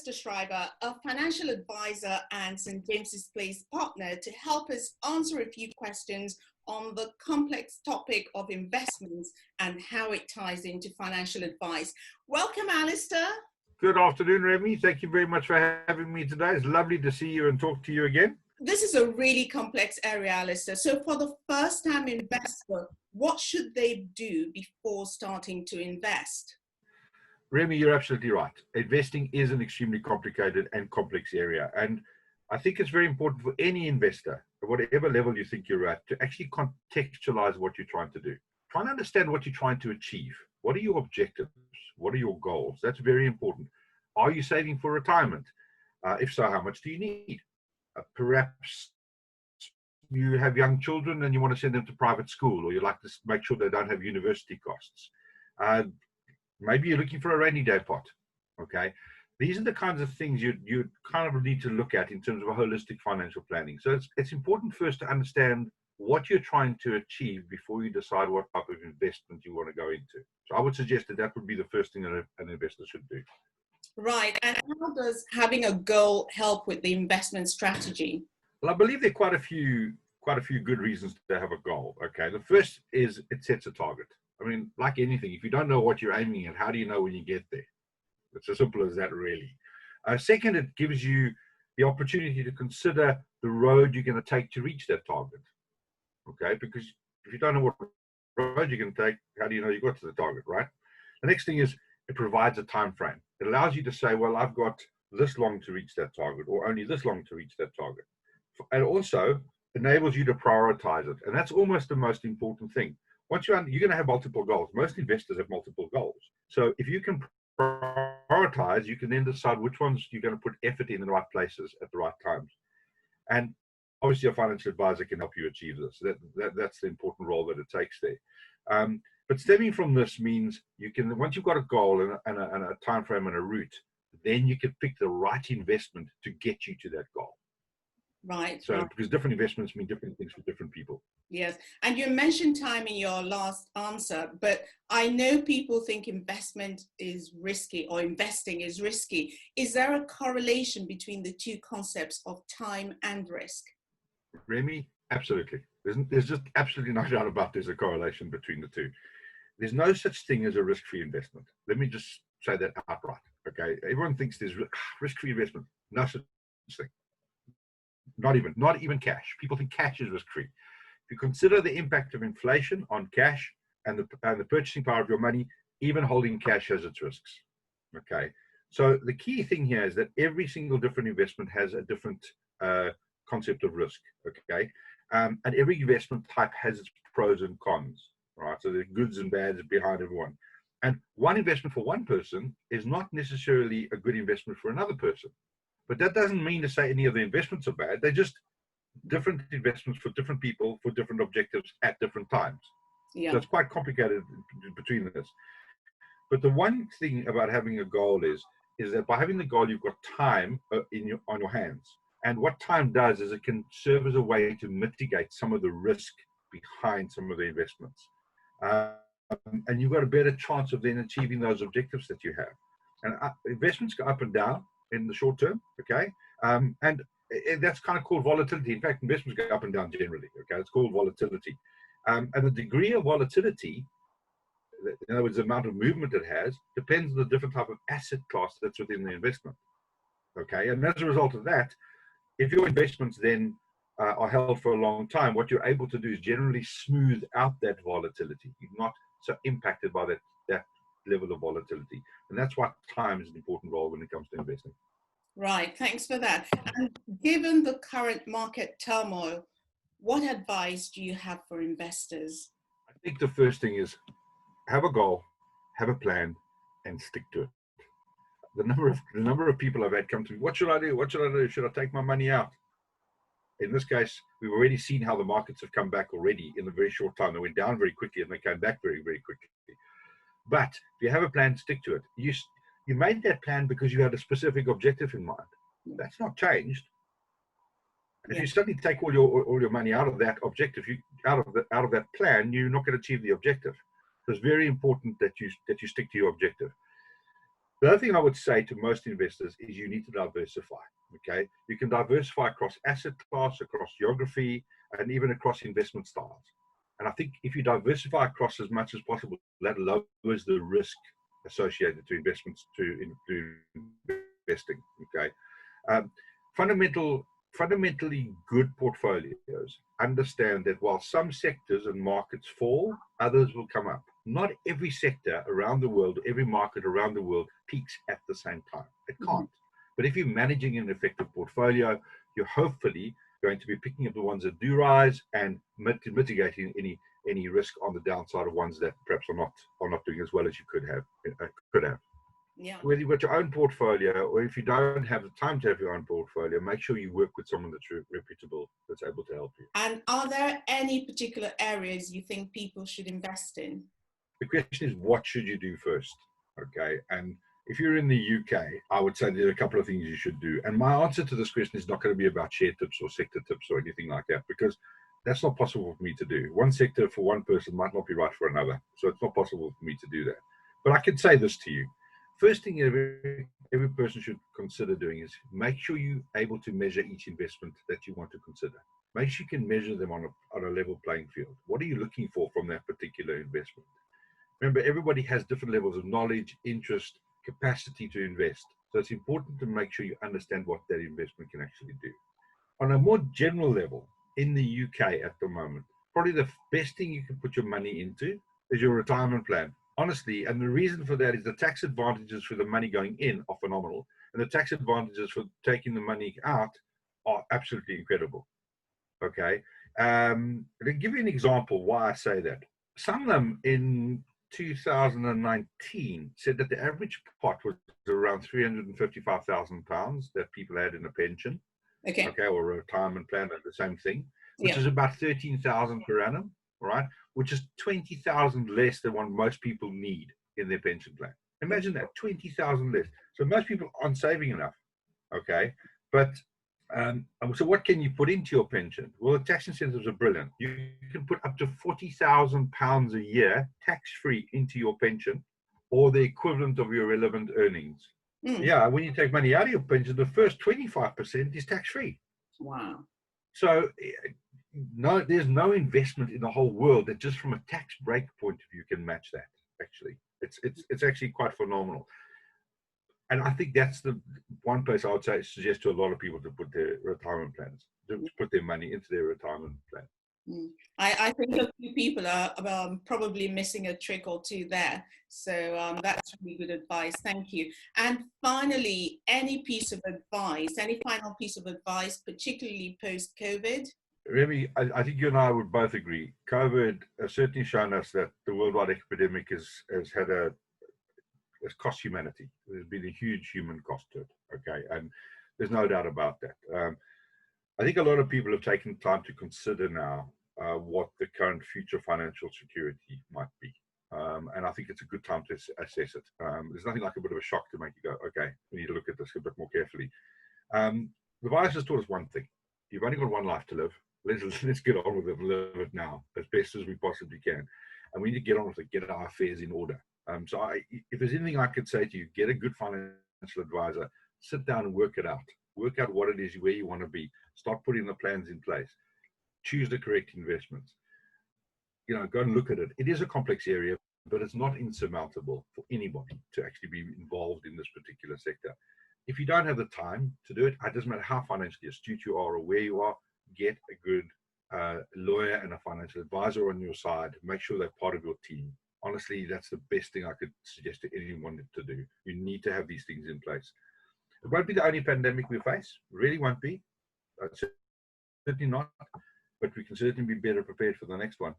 Alistair Schreiber, a financial advisor and St. James's Place partner, to help us answer a few questions on the complex topic of investments and how it ties into financial advice. Welcome, Alistair. Good afternoon, Remy. Thank you very much for having me today. It's lovely to see you and talk to you again. This is a really complex area, Alistair. So for the first-time investor, what should they do before starting to invest? Remy, you're absolutely right. Investing is an extremely complicated and complex area. And I think it's very important for any investor, at whatever level you think you're at, to actually contextualize what you're trying to do. Try and understand what you're trying to achieve. What are your objectives? What are your goals? That's very important. Are you saving for retirement? If so, how much do you need? Perhaps you have young children and you want to send them to private school, or you like to make sure they don't have university costs. Maybe you're looking for a rainy day pot. Okay, these are the kinds of things you kind of need to look at in terms of a holistic financial planning. So it's important first to understand what you're trying to achieve before you decide what type of investment you want to go into. So I would suggest that would be the first thing that an investor should do. Right. And how does having a goal help with the investment strategy? Well, I believe there are quite a few good reasons to have a goal. Okay, the first is it sets a target. I mean, like anything, if you don't know what you're aiming at, how do you know when you get there? It's as simple as that, really. Second, it gives you the opportunity to consider the road you're going to take to reach that target. Okay, because if you don't know what road you're going to take, how do you know you got to the target, right? The next thing is it provides a time frame. It allows you to say, well, I've got this long to reach that target, or only this long to reach that target. And also enables you to prioritize it. And that's almost the most important thing. Once you're going to have multiple goals. Most investors have multiple goals. So if you can prioritize, you can then decide which ones you're going to put effort in the right places at the right times. And obviously a financial advisor can help you achieve this. That's the important role that it takes there. But stemming from this means you can, once you've got a goal and a time frame and a route, then you can pick the right investment to get you to that goal. Right. So, because different investments mean different things for different people. Yes. And you mentioned time in your last answer, but I know people think investment is risky or investing is risky. Is there a correlation between the two concepts of time and risk? Remy, absolutely. There's just absolutely no doubt about there's a correlation between the two. There's no such thing as a risk-free investment. Let me just say that outright. Okay. Everyone thinks there's risk-free investment. No such thing. Not even cash. People think cash is risk-free. If you consider the impact of inflation on cash and the purchasing power of your money, even holding cash has its risks. Okay, so the key thing here is that every single different investment has a different concept of risk. Okay, and every investment type has its pros and cons. Right, so there's goods and bads behind everyone. And one investment for one person is not necessarily a good investment for another person. But that doesn't mean to say any of the investments are bad. They're just different investments for different people for different objectives at different times. Yeah. So it's quite complicated between this. But the one thing about having a goal is that by having the goal, you've got time on your hands. And what time does is it can serve as a way to mitigate some of the risk behind some of the investments. And you've got a better chance of then achieving those objectives that you have. And investments go up and down in the short term, okay? And that's kind of called volatility. In fact, investments go up and down generally, okay? It's called volatility. And the degree of volatility, in other words, the amount of movement it has, depends on the different type of asset class that's within the investment, okay? And as a result of that, if your investments then are held for a long time, what you're able to do is generally smooth out that volatility. You're not so impacted by that level of volatility. And that's why time is an important role when it comes to investing. Right, thanks for that. And given the current market turmoil, what advice do you have for investors? I think the first thing is have a goal, have a plan, and stick to it. The number of people I've had come to me, what should I do? What should I do? Should I take my money out? In this case, we've already seen how the markets have come back already in a very short time. They went down very quickly and they came back very, very quickly. But if you have a plan, stick to it. You made that plan because you had a specific objective in mind. That's not changed. If you suddenly take all your money out of that objective, out of that plan, you're not going to achieve the objective. So it's very important that you stick to your objective. The other thing I would say to most investors is you need to diversify. Okay, you can diversify across asset class, across geography, and even across investment styles. And I think if you diversify across as much as possible, that lowers the risk associated to investments to investing. Okay, um, fundamentally good portfolios understand that while some sectors and markets fall, others will come up. Not every sector around the world, every market around the world peaks at the same time. It can't. But if you're managing an effective portfolio, you're hopefully going to be picking up the ones that do rise and mitigating any risk on the downside of ones that perhaps are not doing as well as you could have. Yeah. Whether you've got your own portfolio or if you don't have the time to have your own portfolio, make sure you work with someone that's reputable, that's able to help you. And are there any particular areas you think people should invest in? The question is, what should you do first? Okay. And if you're in the UK, I would say there are a couple of things you should do. And my answer to this question is not going to be about share tips or sector tips or anything like that, because that's not possible for me to do. One sector for one person might not be right for another. So it's not possible for me to do that. But I can say this to you. First thing every person should consider doing is make sure you're able to measure each investment that you want to consider. Make sure you can measure them on a level playing field. What are you looking for from that particular investment? Remember, everybody has different levels of knowledge, interest, capacity to invest. So it's important to make sure you understand what that investment can actually do. On a more general level, in the UK at the moment, probably the best thing you can put your money into is your retirement plan. Honestly, and the reason for that is the tax advantages for the money going in are phenomenal, and the tax advantages for taking the money out are absolutely incredible. Okay, to give you an example why I say that, Sanlam in 2019 said that the average pot was around £355,000 that people had in a pension, okay, or a retirement plan, the same thing, which is about 13,000 per annum, right? Which is 20,000 less than what most people need in their pension plan. Imagine that, 20,000 less. So most people aren't saving enough, okay? But so what can you put into your pension? Well, the tax incentives are brilliant. You can put up to £40,000 a year tax-free into your pension, or the equivalent of your relevant earnings. Yeah, when you take money out of your pension, the first 25% is tax-free. Wow. So no, there's no investment in the whole world that just from a tax break point of view can match that. Actually, it's actually quite phenomenal. And I think that's the one place I would suggest to a lot of people to put their retirement plans, to put their money into their retirement plan. I think a few people are probably missing a trick or two there. So that's really good advice. Thank you. And finally, any final piece of advice, particularly post-COVID? Remy, I think you and I would both agree. COVID has certainly shown us that the worldwide epidemic has cost humanity. There's been a huge human cost to it, okay? And there's no doubt about that. I think a lot of people have taken time to consider now what the current future financial security might be. And I think it's a good time to assess it. There's nothing like a bit of a shock to make you go, okay, we need to look at this a bit more carefully. The virus has taught us one thing. You've only got one life to live. Let's get on with it and live it now as best as we possibly can. And we need to get on with it, get our affairs in order. So if there's anything I could say to you, get a good financial advisor, sit down and work it out. Work out what it is, where you want to be. Start putting the plans in place. Choose the correct investments. Go and look at it. It is a complex area, but it's not insurmountable for anybody to actually be involved in this particular sector. If you don't have the time to do it, it doesn't matter how financially astute you are or where you are, get a good lawyer and a financial advisor on your side. Make sure they're part of your team. Honestly, that's the best thing I could suggest to anyone to do. You need to have these things in place. It won't be the only pandemic we face. It really won't be. Certainly not. But we can certainly be better prepared for the next one.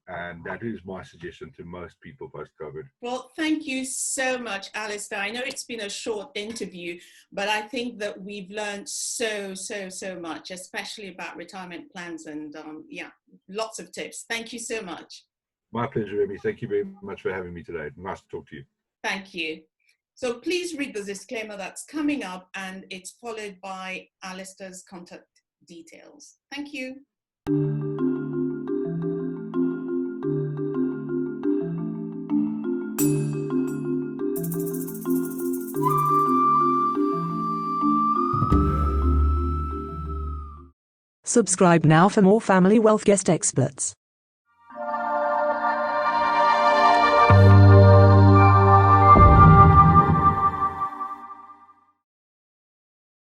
And that is my suggestion to most people post-COVID. Well, thank you so much, Alistair. I know it's been a short interview, but I think that we've learned so much, especially about retirement plans and lots of tips. Thank you so much. My pleasure, Remy. Thank you very much for having me today. Nice to talk to you. Thank you. So please read the disclaimer that's coming up, and it's followed by Alistair's contact details. Thank you. Subscribe now for more Family Wealth Guest Experts.